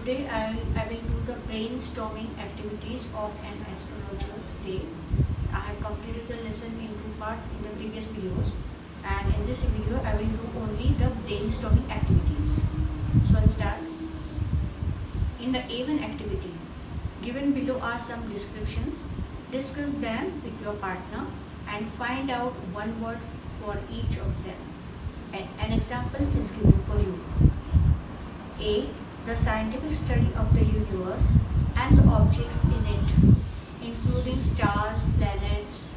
today I will do the brainstorming activities of an astrologer's day. I have completed the lesson in two parts in the previous videos, and in this video I will do only the brainstorming activities. So I'll start. In the A1 activity, given below are some descriptions. Discuss them with your partner and find out one word for each of them. An example is given for you. A. The scientific study of the universe and the objects in it, including stars, planets,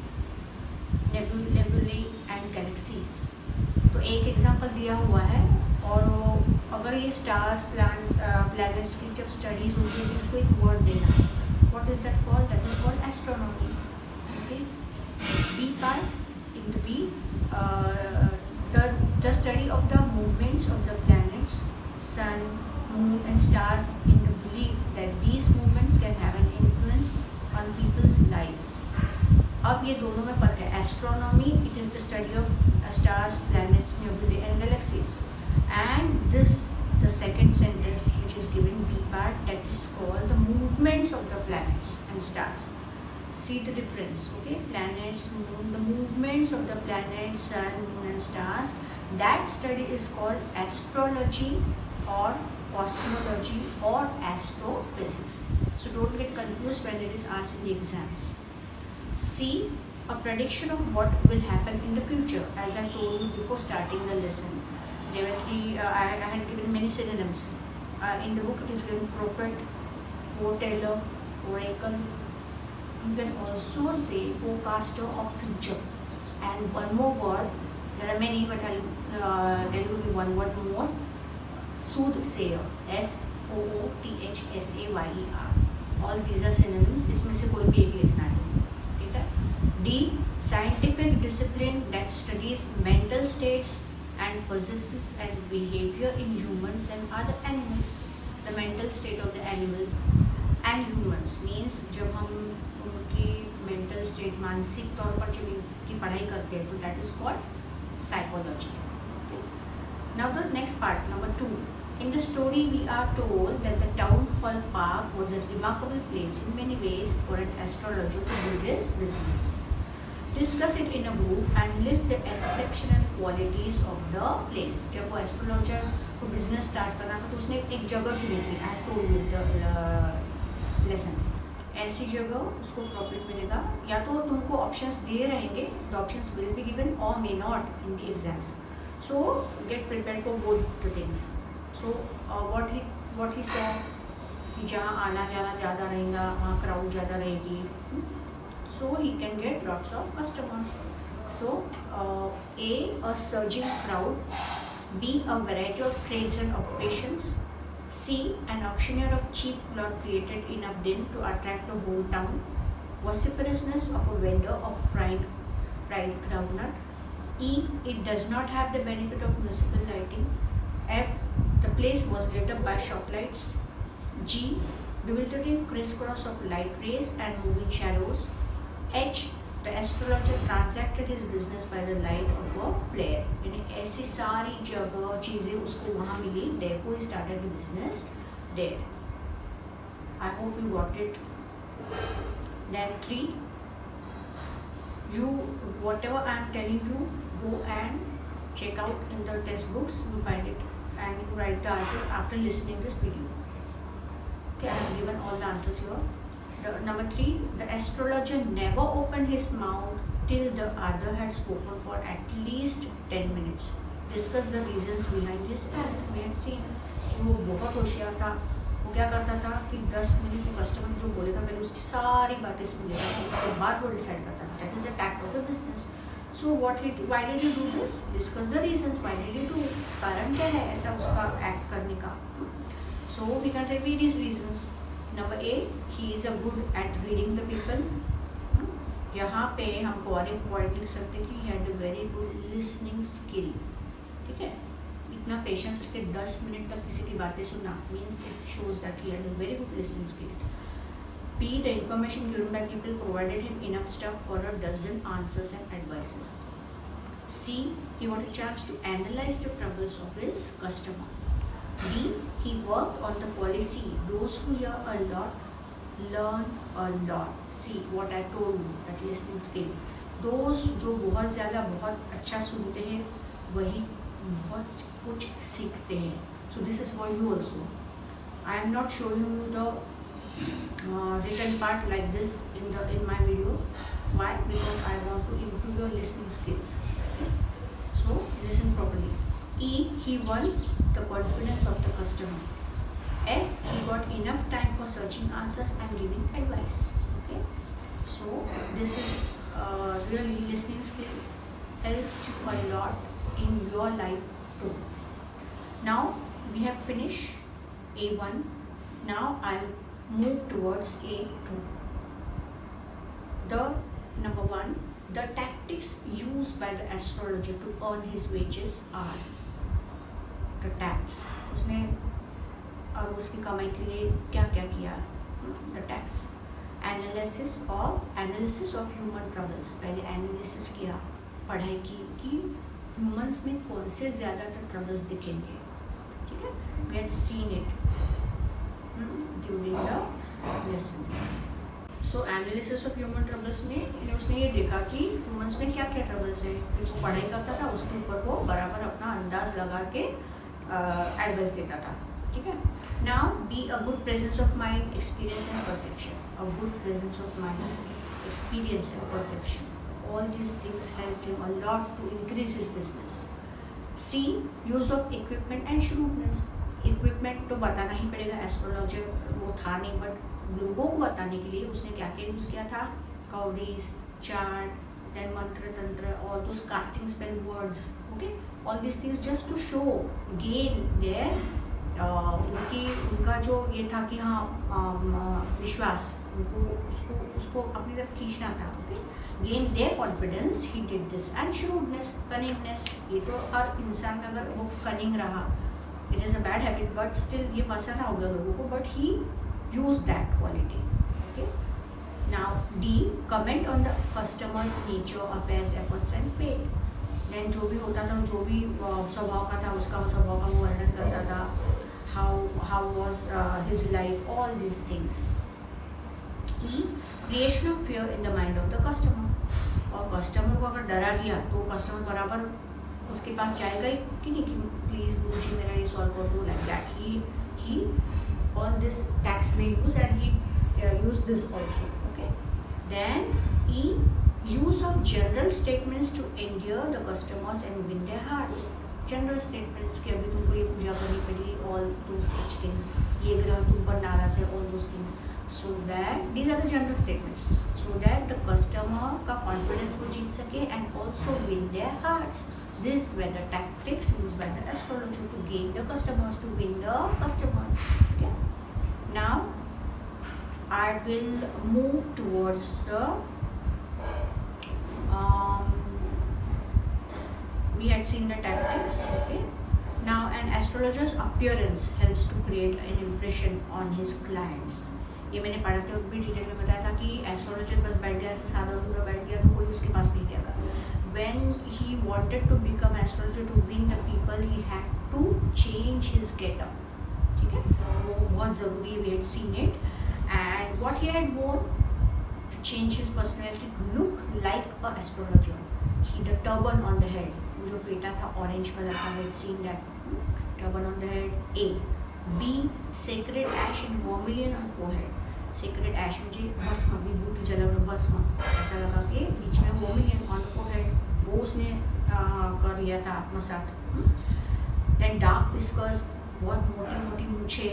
nebulae and galaxies. तो एक example दिया हुआ है और अगर ये stars planets की जब स्टडीज होती है तो उसको एक वर्ड देना है. What is that called? That is called astronomy. Okay. B part in the B, the study of the movements of the planets, sun, moon and stars in the belief that these movements can have an influence on people's lives. अब ये दोनों में फ़र्क है. Astronomy it is the study of stars, planets, nebulae and galaxies. And this, the second sentence which is given B part, that is called the movements of the planets and stars. See the difference, okay? Planets, moon, the movements of the planets, sun, moon and stars, that study is called astrology or cosmology or astrophysics. So don't get confused when it is asked in the exams. C. A prediction of what will happen in the future. As I told you before starting the lesson, there were three, I had given many synonyms. In the book it is given prophet, foreteller, oracle. You can also say forecaster of future. And one more word, there are many but I'll tell you one word more. Soothsayer, SOOTHSAYER. All these are synonyms. इसमें से कोई भी एक लिखना है, ठीक है? D. Scientific discipline that studies mental states and possesses and behavior in humans and other animals. The mental state of the animals and humans means जब हम उनकी mental state मानसिक तौर पर जब इनकी पढ़ाई करते हैं तो that is called psychology. Okay. Now the next part, number 2. In the story we are told that the town hall park was a remarkable place in many ways for an astrologer to build his business. Discuss it in a group and list the exceptional qualities of the place. जब वो astrologer को business start करना था तो उसने एक जगह चुनी थी. I told you the lesson. ऐसी जगह उसको प्रॉफिट मिलेगा. या तो तुमको ऑप्शंस दिए रहेंगे, the options will be given और may not in the exams. So get prepare for both the things. So what he saw कि जहाँ आना जाना ज़्यादा रहेगा, वहाँ क्राउड ज़्यादा रहेगी, so he can get lots of customers. So A surging crowd. B, a variety of trades and occupations. C, an auctioneer of cheap cloth created in Abdin to attract the whole town. Vociferousness of a vendor of fried groundnut. E, it does not have the benefit of musical lighting. F, the place was lit up by shop lights. G, bewildering crisscross of light rays and moving shadows. H, the astrologer transacted his business by the light of a flare. यानी ऐसी सारी जगह चीज़ें उसको वहाँ मिली. Therefore he started the business there. I hope you got it. Then 3, you whatever I am telling you, go and check out in the test books. You find it and you write the answer after listening this video. Okay, I have given all the answers here. Number 3, the astrologer never opened his mouth till the other had spoken for at least 10 minutes. Discuss the reasons behind his act. We had seen कि वो बहुत होशियार था. वो क्या करता था कि 10 मिनट में कस्टमर जो बोलेगा पहले उसकी सारी बातें सुन लेता था, उसके बाद वो डिसाइड करता था. That is a tact of the business. So why did you do this? Discuss the reasons. Why did you do it? कारण क्या है ऐसा उसका एक्ट करने का? So we can read these reasons. Number A, he is a good at reading the people. यहाँ पे हम और एक पॉइंट लिख सकते हैं कि he had a very good listening skill. ठीक है? इतना पेशेंस रख के 10 मिनट तक किसी की बातें सुनना means it shows that he had a very good listening skill. B, the information given by people provided him enough stuff for a dozen answers and advices. C, he got a chance to analyze the troubles of his customer. D. He worked on the policy. Those who hear a lot learn a lot. See what I told you, that listening skill. Those जो बहुत ज़्यादा बहुत अच्छा सुनते हैं वही बहुत कुछ सीखते हैं. So this is for you also. I am not showing you the written part like this in my video. Why? Because I want to improve your listening skills. Okay? So listen properly. E. He won the confidence of the customer. F. He got enough time for searching answers and giving advice. Okay. So this is really listening skill helps you a lot in your life too. Now we have finished A1. Now I'll move towards A2. The number 1, the tactics used by the astrologer to earn his wages are the tax. उसने और उसकी कमाई के लिए क्या क्या किया? The tax. Analysis of human troubles. पहले एनालिसिस किया, पढ़ाई की कि ह्यूमंस में कौन से ज़्यादातर ट्रबल्स दिखेंगे. ठीक है, we had seen it during the lesson. So analysis of human troubles में उसने ये देखा कि ह्यूमंस में क्या क्या ट्रबल्स हैं. फिर वो पढ़ाई करता था, उसके ऊपर वो बराबर अपना अंदाज लगा के एडवाइस देता था. ठीक है. Now be a good presence of mind, experience and perception. A good presence of mind, experience and perception. All these things helped him a lot to increase his business. C. Use of equipment and shrewdness. Equipment तो बताना ही पड़ेगा, astrologer वो था नहीं, but लोगों को बताने के लिए उसने क्या क्या यूज़ किया था? कौडीज, चार्ट, देन मंत्र तंत्र, all those casting spell words. Okay, all these things just to show, gain their उनका जो ये था कि हाँ विश्वास उनको उसको अपनी तरफ खींचना था. Okay, gain their confidence. He did this. And shrewdness, cunningness. ये तो हर इंसान में अगर वो कनिंग रहा, it is a bad habit, but still ये फंसाना होगा लोगों को, but he use that quality. Okay. Now D. Comment on the customers nature, affairs, efforts and fate. Then जो भी होता था, जो भी स्वभाव का था, उसका स्वभाव का वो वर्णन करता था. How was his life, all these things. E. Creation of fear in the mind of the customer. और कस्टमर को अगर डरा दिया तो कस्टमर बराबर उसके पास जाएगा ही कि नहीं कि प्लीज़ गुरुजी मेरा ये सॉल्व कर दो. Like that he all this tax may use and he use this also. Okay. Then E. Use of general statements to endear the customers and win their hearts. General statements कि अभी तुमको ये पूजा करनी पड़ेगी, all दो such things, ये ग्रह तुम पर नाराज है, all those things. So that these are the general statements, so that the customer का कॉन्फिडेंस को जीत सके and also win their hearts. This way the tactics use by the astrologer to gain the customers, to win the customers. Now I will move towards the we had seen the tactics. Okay. Now an astrologer's appearance helps to create an impression on his clients. ये मैंने पढ़ाते वक्त भी detail में बताया था कि astrologer बस बैठ गया, ऐसे सादा सुधा बैठ गया तो कोई उसके पास नहीं जाएगा. When he wanted to become astrologer to win the people, he had to change his get-up. ठीक है, वो बहुत ज़रूरी है. We had seen it, and what he had worn to change his personality to look like a astrologer. He had a turban on the head. जो फेटा था orange colour का, we had seen that. Turban on the head. A. B. Sacred ash and vermilion on forehead. Sacred ash मुझे भस्म, विभूति जला हुआ भस्म ऐसा लगा कि बीच में vermilion on the forehead, वो उसने कर लिया था आत्मसात. Then dark whiskers, बहुत मोटी मोटी मूछे,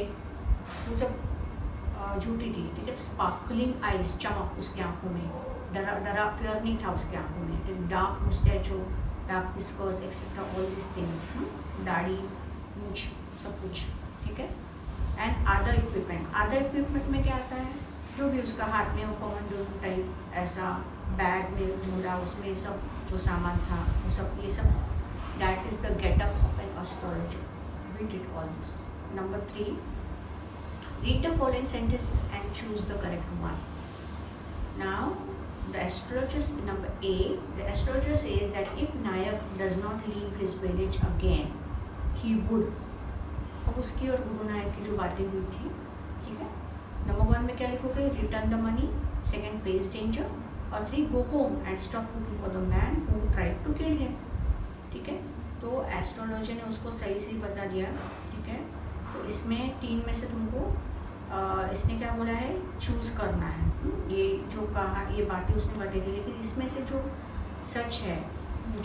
वो जब झूठी थी. ठीक है. स्पार्कलिंग आइज, चमक उसकी आंखों में, डरा फियर नहीं था उसकी आंखों में. Dark mustachio, dark whiskers etcetera, all this things. दाढ़ी, मूछ, सब कुछ. ठीक है. एंड अदर इक्विपमेंट में क्या आता है? जो भी उसका हाथ में वो कमांडो टाइप ऐसा बैग में झूला, उसमें सब जो सामान था वो सब, ये सब that is the getup of an astrologer. We did all this. Number 3. Read the following sentences and choose the correct one. Now, the astrologer, number A, the astrologer says that if Nayak does not leave his village again, he would. अब उसकी और गुरु नानक की जो बातें हुई थी, ठीक है। नंबर 1 में क्या लिखोगे, return the money, second face danger, और 3 go home and stop looking for the man who tried to kill him, ठीक है। तो एस्ट्रोलॉजर ने उसको सही से बता दिया, ठीक है। तो इसमें 3 में से तुमको इसने क्या बोला है, चूज़ करना है। ये जो कहा, ये बातें उसने बताई थी, लेकिन इसमें से जो सच है,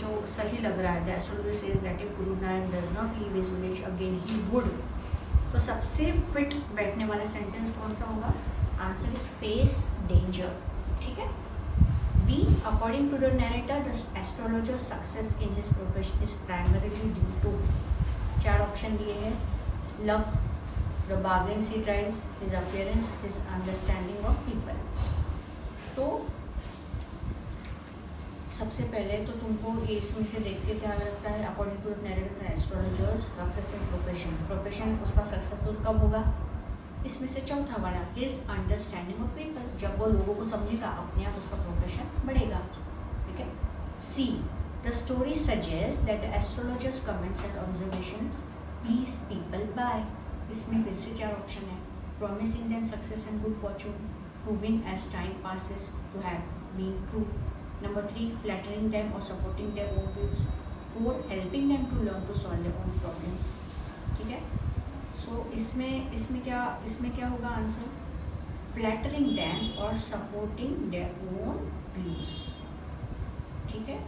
जो सही लग रहा है, the astrologer says that if Guru Nanak does not leave his village again he would, तो सबसे फिट बैठने वाला सेंटेंस कौन सा होगा, आंसर इज फेस डेंजर, ठीक है। B, according to the narrator the astrologer success in his profession is primarily due to, 4 option दिए हैं, luck, the bargains he drives, his appearance, his understanding of people। तो सबसे पहले तो तुमको ये इसमें से देख के क्या लगता है, according to narrator astrologers success in profession उसका सक्सेसफुल कब होगा, इसमें से चौथा वाला, हिज अंडरस्टैंडिंग ऑफ पीपल, जब वो लोगों को समझेगा अपने आप उसका प्रोफेशन बढ़ेगा, ठीक है। See, the story suggest that the astrologers comments and observations please people by, इसमें फिर से 4 ऑप्शन है, promising them success and good fortune, proving as time passes to have been true, number 3 flattering them और supporting them own views, 4 helping them to learn to solve their own problems, ठीक है। So इसमें क्या होगा answer, flattering them और supporting their own views, ठीक है।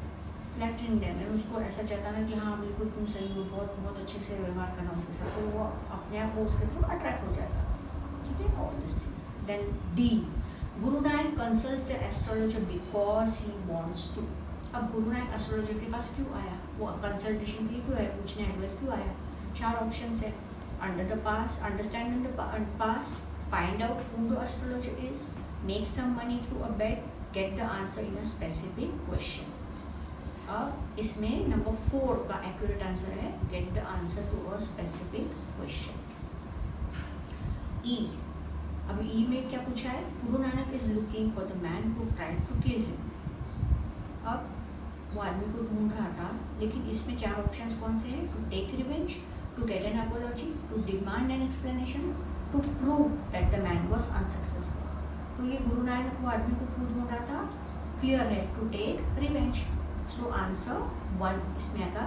Flattering them, उसको ऐसा जताना कि हाँ बिल्कुल तुम सही हो, बहुत बहुत अच्छे से व्यवहार करना उसके साथ, तो वो अपने आप वो उसके थ्रू अट्रैक्ट हो जाएगा, ठीक है, all this things. Then D, Guru Nanak consults the astrologer because he wants to, अब गुरु नानक एस्ट्रोलॉजर के पास क्यों आया, वो कंसल्टेशन के लिए क्यों आया, पूछने एडवाइस क्यों आया, 4 ऑप्शन है, under the past, understanding the past, find out who the astrologer is, make some money through a bet, get the answer in a specific question. अब इसमें नंबर 4 का एक्यूरेट आंसर है, get the answer to a specific question. E, अब E में क्या पूछा है, Guru Nanak is looking for the man who tried to kill him, अब वो आदमी को ढूंढ रहा था, लेकिन इसमें 4 ऑप्शंस कौन से हैं, to take revenge, to get an apology, to demand an explanation, to prove that the man was unsuccessful. तो ये गुरु नानक वो आदमी को क्यों ढूंढ रहा था, क्लियर है, to take revenge, so answer 1 इसमें आएगा,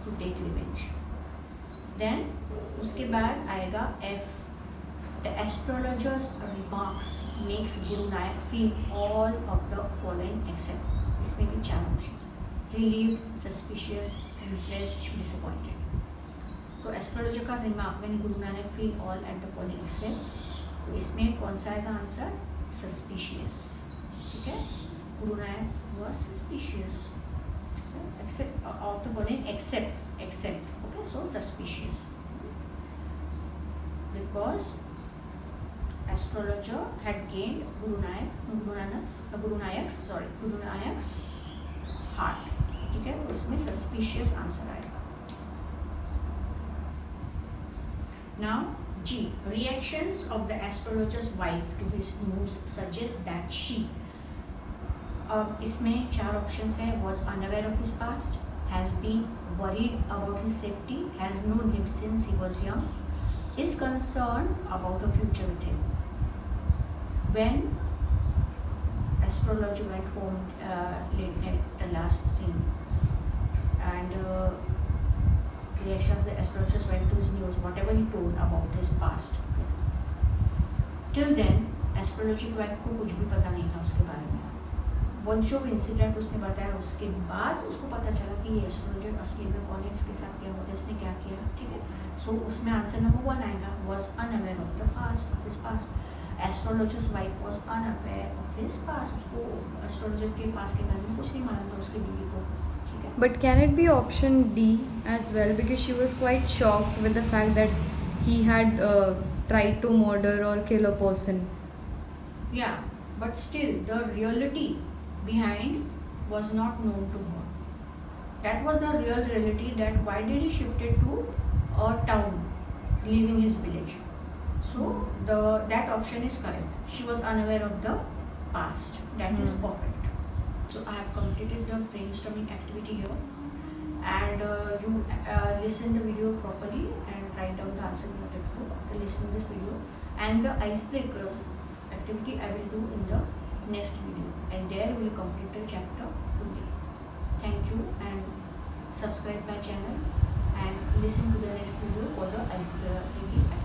टू टेक रिवेंज। देन उसके बाद आएगा F, the astrologers remarks makes Guru Nanak feel all of the following except, इसमें भी 4 option, relieved, suspicious, impressed, disappointed. तो एस्ट्रोलॉजर का रिमार्क में Guru Nanak feel all at the following except, तो इसमें कौन सा आएगा आंसर, सस्पिशियस, ठीक है, Guru Nanak was suspicious, except of the following except okay, so suspicious, because astrologer had gained Guru Nanak's heart, ठीक है, तो इसमें suspicious आंसर आएगा। Now G, reactions of the astrologer's wife to his news suggest that she, अब इसमें 4 options हैं, was unaware of his past, has been worried about his safety, has known him since he was young, is concerned about the future with him. When astrologer went home late at the last scene, and reaction of the astrologers went to his news, whatever he told about his past. Till then, astrologer की wife को कुछ भी पता नहीं था उसके बारे में। वन जो इंसिडेंट उसने बताया उसके बाद उसको पता चला कि ये एस्ट्रोलॉजर असली में कौन है, इसके साथ क्या होता है, इसने क्या किया, ठीक है। सो उसमें आंसर नंबर 1 आएगा, was unaware of the past of his past, astrologers wife was unaware of his past, उसको एस्ट्रोलॉजर के पास के बारे में कुछ नहीं मालूम था उसकी बीवी को, ठीक है। But can it be option D as well, because she was quite shocked with the fact that he had tried to murder or kill a person. Yeah, but still the reality behind was not known to her. That was the real reality, that why did he shifted to a town, leaving his village. So that option is correct. She was unaware of the past. That is perfect. So I have completed the brainstorming activity here, and you listen the video properly and write down the answer in your textbook after listening to this video, and the icebreakers activity I will do in the next video, and there we will complete the chapter fully. Thank you, and subscribe my channel and listen to the next video for the icebreaker activity.